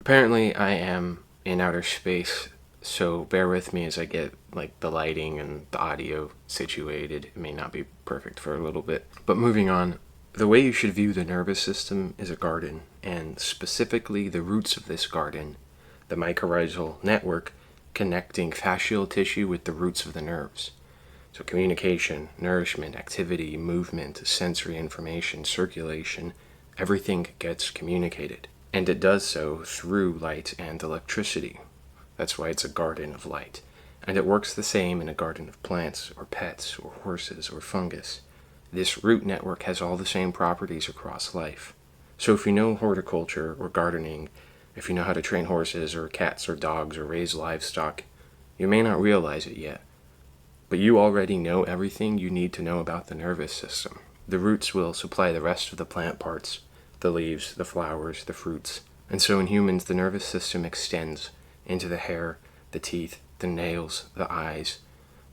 Apparently, I am in outer space, so bear with me as I get the lighting and the audio situated. It may not be perfect for a little bit. But moving on, the way you should view the nervous system is a garden, and specifically the roots of this garden, the mycorrhizal network connecting fascial tissue with the roots of the nerves. So communication, nourishment, activity, movement, sensory information, circulation, everything gets communicated. And it does so through light and electricity. That's why it's a garden of light. And it works the same in a garden of plants, or pets, or horses, or fungus. This root network has all the same properties across life. So if you know horticulture or gardening, if you know how to train horses or cats or dogs or raise livestock, you may not realize it yet. But you already know everything you need to know about the nervous system. The roots will supply the rest of the plant parts, the leaves, the flowers, the fruits. And so in humans, the nervous system extends into the hair, the teeth, the nails, the eyes.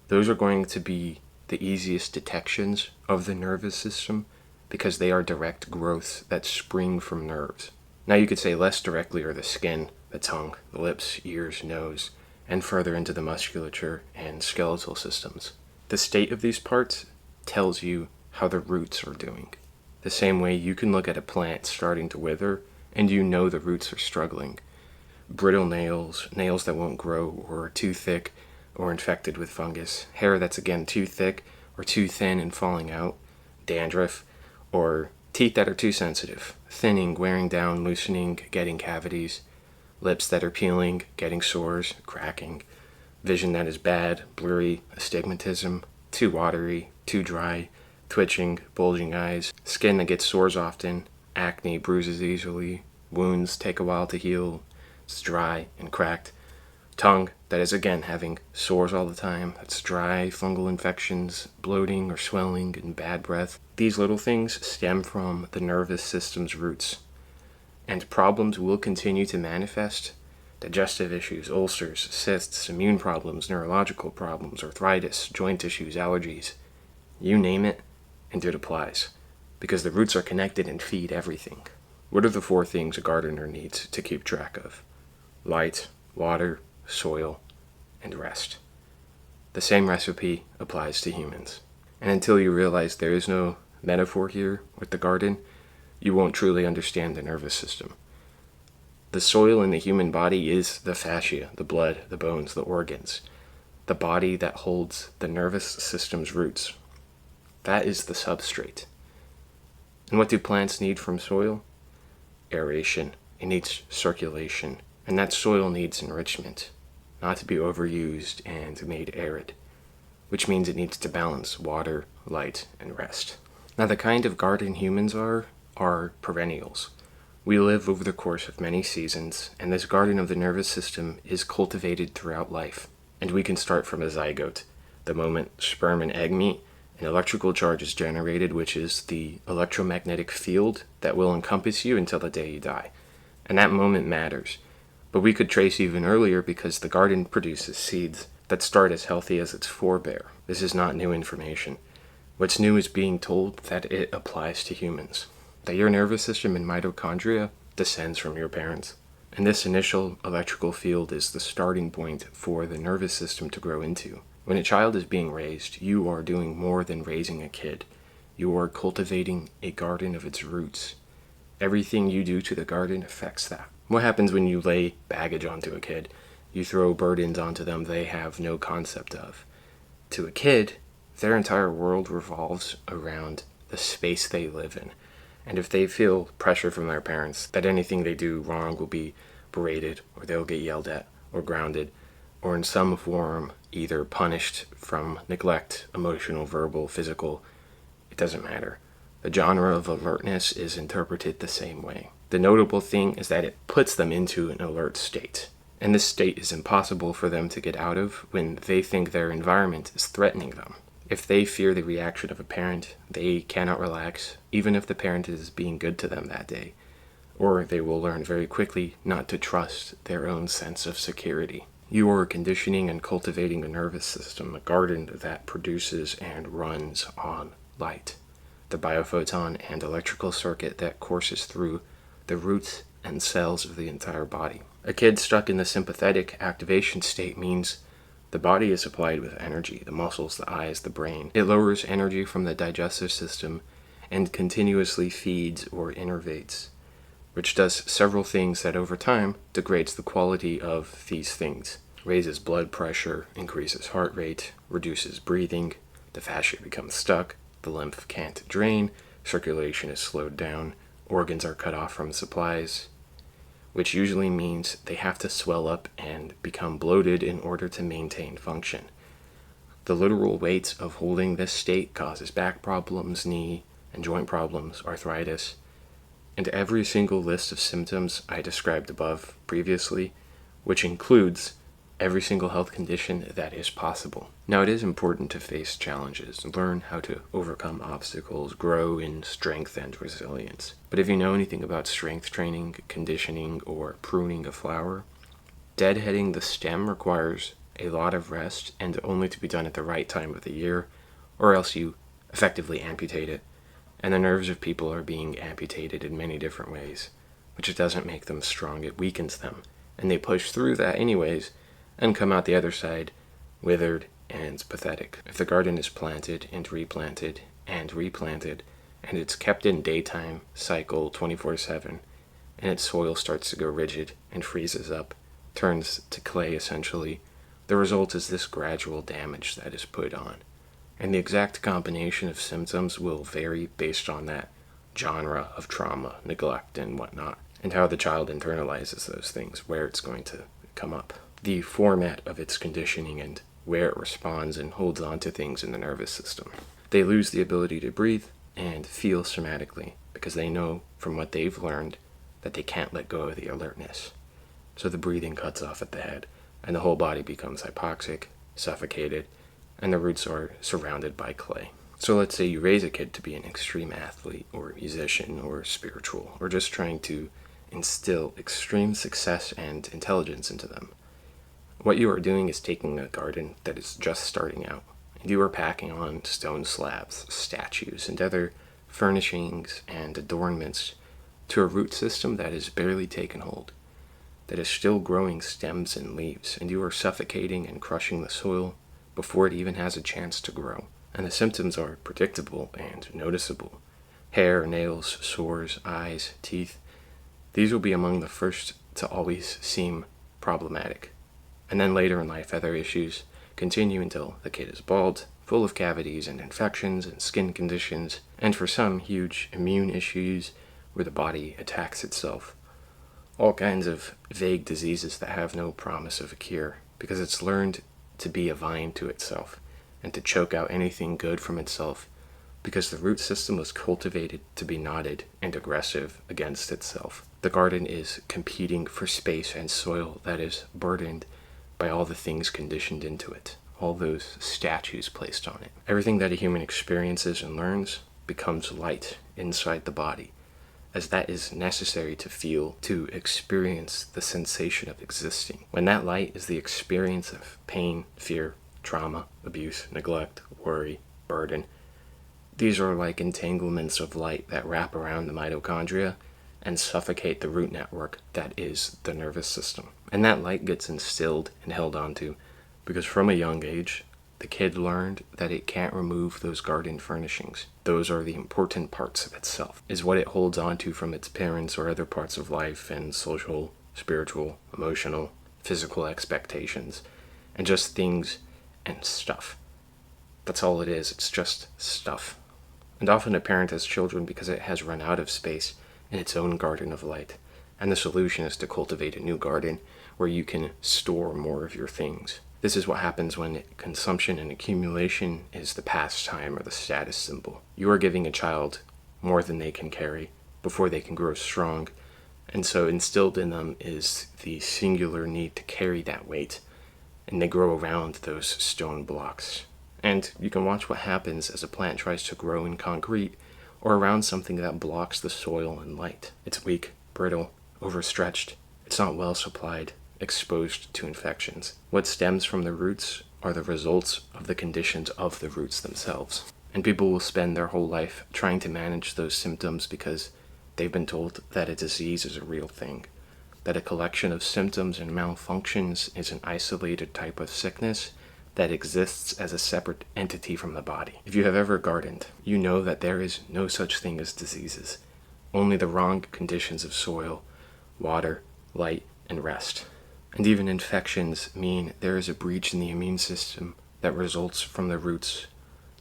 Those are going to be the easiest detections of the nervous system because they are direct growths that spring from nerves. Now you could say less directly are the skin, the tongue, the lips, ears, nose, and further into the musculature and skeletal systems. The state of these parts tells you how the roots are doing. The same way you can look at a plant starting to wither and you know the roots are struggling. Brittle nails, nails that won't grow or are too thick or infected with fungus, hair that's again too thick or too thin and falling out, dandruff, or teeth that are too sensitive, thinning, wearing down, loosening, getting cavities, lips that are peeling, getting sores, cracking, vision that is bad, blurry, astigmatism, too watery, too dry, twitching, bulging eyes, skin that gets sores often, acne, bruises easily, wounds take a while to heal, it's dry and cracked, tongue that is again having sores all the time, that's dry, fungal infections, bloating or swelling, and bad breath. These little things stem from the nervous system's roots. And problems will continue to manifest. Digestive issues, ulcers, cysts, immune problems, neurological problems, arthritis, joint issues, allergies. You name it, and it applies. Because the roots are connected and feed everything. What are the 4 things a gardener needs to keep track of? Light, water, soil, and rest. The same recipe applies to humans. And until you realize there is no metaphor here with the garden, you won't truly understand the nervous system. The soil in the human body is the fascia, the blood, the bones, the organs, the body that holds the nervous system's roots. That is the substrate. And what do plants need from soil? Aeration. It needs circulation. And that soil needs enrichment, not to be overused and made arid, which means it needs to balance water, light, and rest. Now the kind of garden humans are perennials. We live over the course of many seasons, and this garden of the nervous system is cultivated throughout life. And we can start from a zygote, the moment sperm and egg meet, an electrical charge is generated, which is the electromagnetic field that will encompass you until the day you die. And that moment matters. But we could trace even earlier because the garden produces seeds that start as healthy as its forebear. This is not new information. What's new is being told that it applies to humans. That your nervous system and mitochondria descends from your parents. And this initial electrical field is the starting point for the nervous system to grow into. When a child is being raised, you are doing more than raising a kid. You are cultivating a garden of its roots. Everything you do to the garden affects that. What happens when you lay baggage onto a kid? You throw burdens onto them they have no concept of. To a kid, their entire world revolves around the space they live in. And if they feel pressure from their parents that anything they do wrong will be berated, or they'll get yelled at, or grounded, or in some form either punished from neglect, emotional, verbal, physical, it doesn't matter. The genre of alertness is interpreted the same way. The notable thing is that it puts them into an alert state. And this state is impossible for them to get out of when they think their environment is threatening them. If they fear the reaction of a parent, they cannot relax, even if the parent is being good to them that day. Or they will learn very quickly not to trust their own sense of security. You are conditioning and cultivating a nervous system, a garden that produces and runs on light. The biophoton and electrical circuit that courses through the roots and cells of the entire body. A kid stuck in the sympathetic activation state means the body is supplied with energy, the muscles, the eyes, the brain. It lowers energy from the digestive system and continuously feeds or innervates, which does several things that over time degrades the quality of these things. Raises blood pressure, increases heart rate, reduces breathing, the fascia becomes stuck, the lymph can't drain, circulation is slowed down, organs are cut off from supplies, which usually means they have to swell up and become bloated in order to maintain function. The literal weight of holding this state causes back problems, knee and joint problems, arthritis, and every single list of symptoms I described above previously, which includes every single health condition that is possible. Now, it is important to face challenges, learn how to overcome obstacles, grow in strength and resilience. But if you know anything about strength training, conditioning, or pruning a flower, deadheading the stem requires a lot of rest and only to be done at the right time of the year, or else you effectively amputate it. And the nerves of people are being amputated in many different ways, which doesn't make them strong, it weakens them. And they push through that anyways, and come out the other side withered and pathetic. If the garden is planted and replanted, and it's kept in daytime cycle 24/7, and its soil starts to go rigid and freezes up, turns to clay essentially, the result is this gradual damage that is put on. And the exact combination of symptoms will vary based on that genre of trauma, neglect, and whatnot, and how the child internalizes those things, where it's going to come up, the format of its conditioning, and where it responds and holds on to things in the nervous system. They lose the ability to breathe and feel somatically because they know from what they've learned that they can't let go of the alertness. So the breathing cuts off at the head, and the whole body becomes hypoxic, suffocated, and the roots are surrounded by clay. So let's say you raise a kid to be an extreme athlete or musician or spiritual, or just trying to instill extreme success and intelligence into them. What you are doing is taking a garden that is just starting out, and you are packing on stone slabs, statues, and other furnishings and adornments to a root system that is barely taken hold, that is still growing stems and leaves, and you are suffocating and crushing the soil before it even has a chance to grow. And the symptoms are predictable and noticeable. Hair, nails, sores, eyes, teeth. These will be among the first to always seem problematic. And then later in life, other issues continue until the kid is bald, full of cavities and infections and skin conditions, and for some, huge immune issues where the body attacks itself. All kinds of vague diseases that have no promise of a cure, because it's learned to be a vine to itself and to choke out anything good from itself, because the root system was cultivated to be knotted and aggressive against itself. The garden is competing for space and soil that is burdened by all the things conditioned into it, all those statues placed on it. Everything that a human experiences and learns becomes light inside the body, as that is necessary to feel, to experience the sensation of existing. When that light is the experience of pain, fear, trauma, abuse, neglect, worry, burden, these are like entanglements of light that wrap around the mitochondria and suffocate the root network that is the nervous system. And that light gets instilled and held onto because from a young age, the kid learned that it can't remove those garden furnishings. Those are the important parts of itself, is what it holds onto from its parents or other parts of life and social, spiritual, emotional, physical expectations, and just things and stuff. That's all it is. It's just stuff. And often a parent has children because it has run out of space in its own garden of light. And the solution is to cultivate a new garden where you can store more of your things. This is what happens when consumption and accumulation is the pastime or the status symbol. You are giving a child more than they can carry before they can grow strong. And so instilled in them is the singular need to carry that weight. And they grow around those stone blocks. And you can watch what happens as a plant tries to grow in concrete or around something that blocks the soil and light. It's weak, brittle, overstretched. It's not well supplied, exposed to infections. What stems from the roots are the results of the conditions of the roots themselves. And people will spend their whole life trying to manage those symptoms because They've been told that a disease is a real thing, that a collection of symptoms and malfunctions is an isolated type of sickness that exists as a separate entity from the body. If you have ever gardened, you know that there is no such thing as diseases, only the wrong conditions of soil, water, light, and rest. And even infections mean there is a breach in the immune system that results from the roots,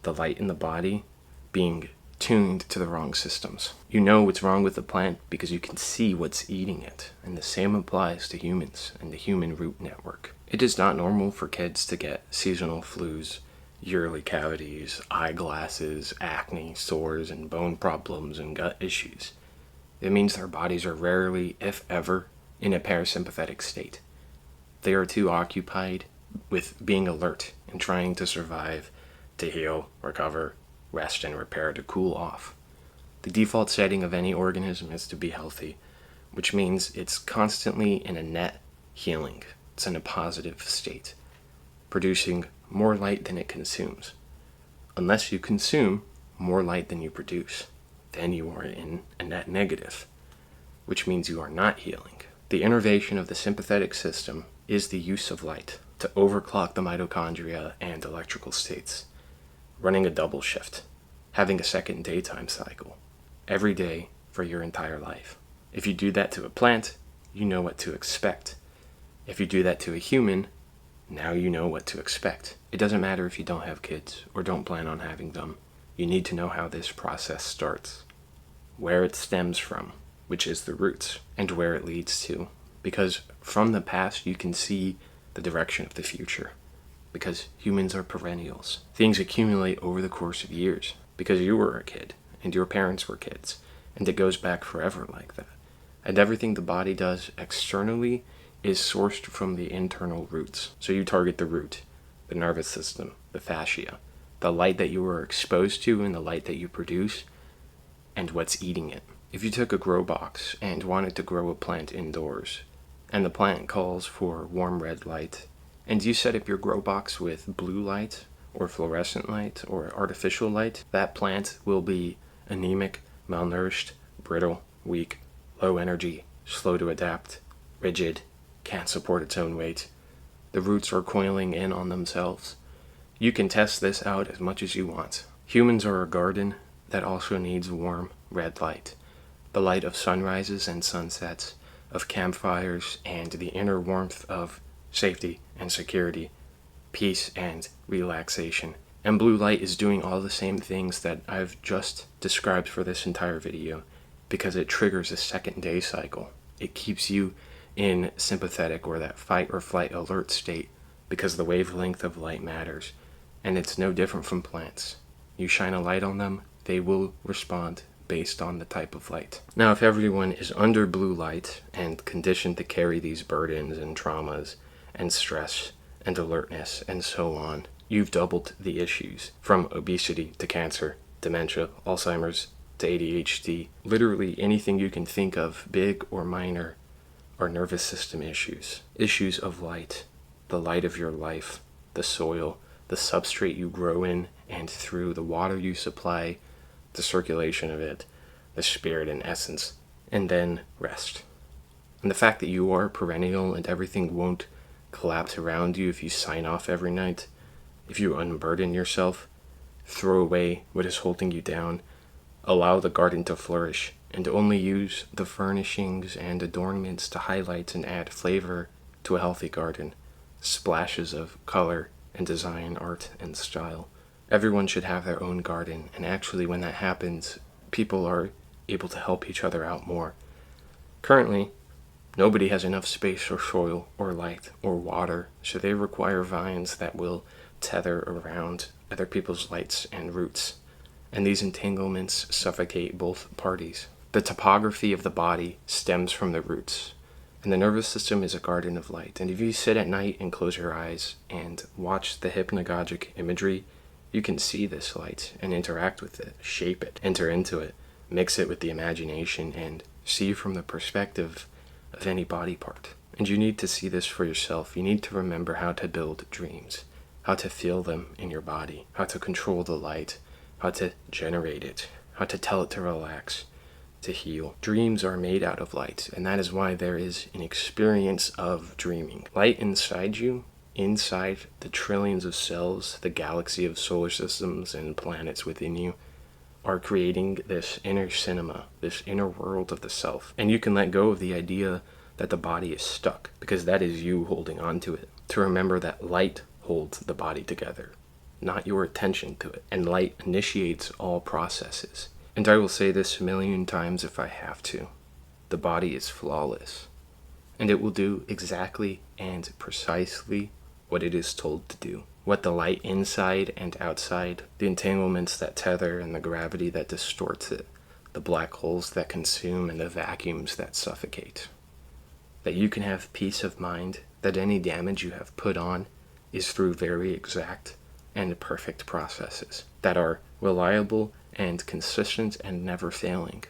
the light in the body, being tuned to the wrong systems. You know what's wrong with the plant because you can see what's eating it, and the same applies to humans and the human root network. It is not normal for kids to get seasonal flus, yearly cavities, eyeglasses, acne, sores, and bone problems and gut issues. It means their bodies are rarely, if ever, in a parasympathetic state. They are too occupied with being alert and trying to survive, to heal, recover, rest, and repair, to cool off. The default setting of any organism is to be healthy, which means it's constantly in a net healing. It's in a positive state, producing more light than it consumes. Unless you consume more light than you produce, then you are in a net negative, which means you are not healing. The innervation of the sympathetic system is the use of light to overclock the mitochondria and electrical states, running a double shift, having a second daytime cycle, every day for your entire life. If you do that to a plant, you know what to expect. If you do that to a human, now you know what to expect. It doesn't matter if you don't have kids or don't plan on having them. You need to know how this process starts, where it stems from, which is the roots, and where it leads to. Because from the past, you can see the direction of the future. Because humans are perennials. Things accumulate over the course of years. Because you were a kid, and your parents were kids, and it goes back forever like that. And everything the body does externally is sourced from the internal roots. So you target the root, the nervous system, the fascia, the light that you were exposed to and the light that you produce, and what's eating it. If you took a grow box and wanted to grow a plant indoors, and the plant calls for warm red light, and you set up your grow box with blue light, or fluorescent light, or artificial light, that plant will be anemic, malnourished, brittle, weak, low energy, slow to adapt, rigid, can't support its own weight. The roots are coiling in on themselves. You can test this out as much as you want. Humans are a garden that also needs warm, red light. The light of sunrises and sunsets, of campfires, and the inner warmth of safety and security, peace and relaxation. And blue light is doing all the same things that I've just described for this entire video, because it triggers a second day cycle. It keeps you in sympathetic or that fight or flight alert state because the wavelength of light matters. And it's no different from plants. You shine a light on them, they will respond based on the type of light. Now, if everyone is under blue light and conditioned to carry these burdens and traumas and stress and alertness and so on, you've doubled the issues, from obesity to cancer, dementia, Alzheimer's to ADHD. Literally anything you can think of, big or minor, are nervous system issues. Issues of light, the light of your life, the soil, the substrate you grow in and through, the water you supply, the circulation of it, the spirit and essence, and then rest. And the fact that you are perennial and everything won't collapse around you if you sign off every night, if you unburden yourself, throw away what is holding you down, allow the garden to flourish, and only use the furnishings and adornments to highlight and add flavor to a healthy garden, splashes of color and design, art and style. Everyone should have their own garden, and actually when that happens, people are able to help each other out more. Currently, nobody has enough space or soil or light or water, so they require vines that will tether around other people's lights and roots, and these entanglements suffocate both parties. The topography of the body stems from the roots, and the nervous system is a garden of light. And if you sit at night and close your eyes and watch the hypnagogic imagery, you can see this light and interact with it, shape it, enter into it, mix it with the imagination, and see from the perspective of any body part. And you need to see this for yourself. You need to remember how to build dreams, how to feel them in your body, how to control the light, how to generate it, how to tell it to relax. to heal. Dreams are made out of light, and that is why there is an experience of dreaming. Light inside you, inside the trillions of cells, the galaxy of solar systems and planets within you, are creating this inner cinema, this inner world of the self. And you can let go of the idea that the body is stuck, because that is you holding on to it. To remember that light holds the body together, not your attention to it. And light initiates all processes. And I will say this a million times if I have to. The body is flawless, and it will do exactly and precisely what it is told to do. What the light inside and outside, the entanglements that tether and the gravity that distorts it, the black holes that consume and the vacuums that suffocate. That you can have peace of mind that any damage you have put on is through very exact and perfect processes that are reliable and consistent and never failing.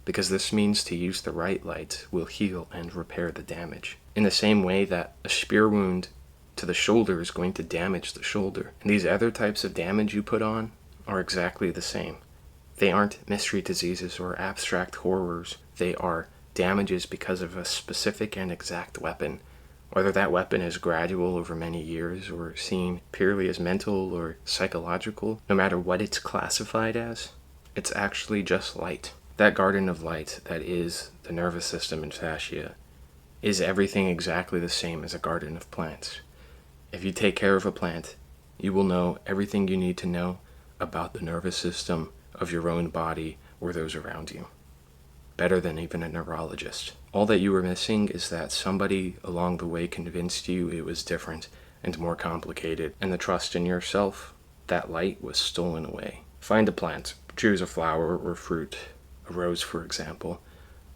Because this means to use the right light will heal and repair the damage. In the same way that a spear wound to the shoulder is going to damage the shoulder. And these other types of damage you put on are exactly the same. They aren't mystery diseases or abstract horrors. They are damages because of a specific and exact weapon. Whether that weapon is gradual over many years or seen purely as mental or psychological, no matter what it's classified as, it's actually just light. That garden of light that is the nervous system and fascia is everything exactly the same as a garden of plants. If you take care of a plant, you will know everything you need to know about the nervous system of your own body or those around you. Better than even a neurologist. All that you were missing is that somebody along the way convinced you it was different and more complicated, and the trust in yourself, that light was stolen away. Find a plant, choose a flower or fruit, a rose for example,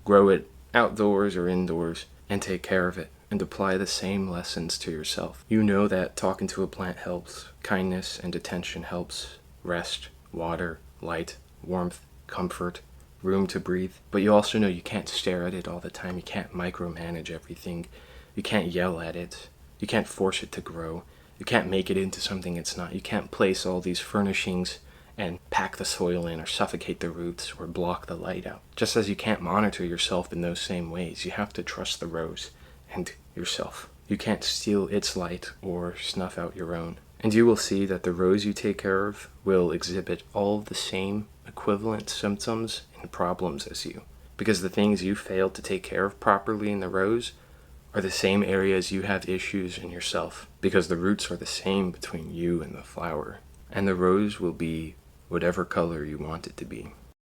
grow it outdoors or indoors, and take care of it. And apply the same lessons to yourself. You know that talking to a plant helps, kindness and attention helps, rest, water, light, warmth, comfort, room to breathe. But you also know you can't stare at it all the time. You can't micromanage everything. You can't yell at it. You can't force it to grow. You can't make it into something it's not. You can't place all these furnishings and pack the soil in or suffocate the roots or block the light out. Just as you can't monitor yourself in those same ways, you have to trust the rose and yourself. You can't steal its light or snuff out your own. And you will see that the rose you take care of will exhibit all of the same equivalent symptoms and problems as you. Because the things you failed to take care of properly in the rose are the same areas you have issues in yourself. Because the roots are the same between you and the flower. And the rose will be whatever color you want it to be.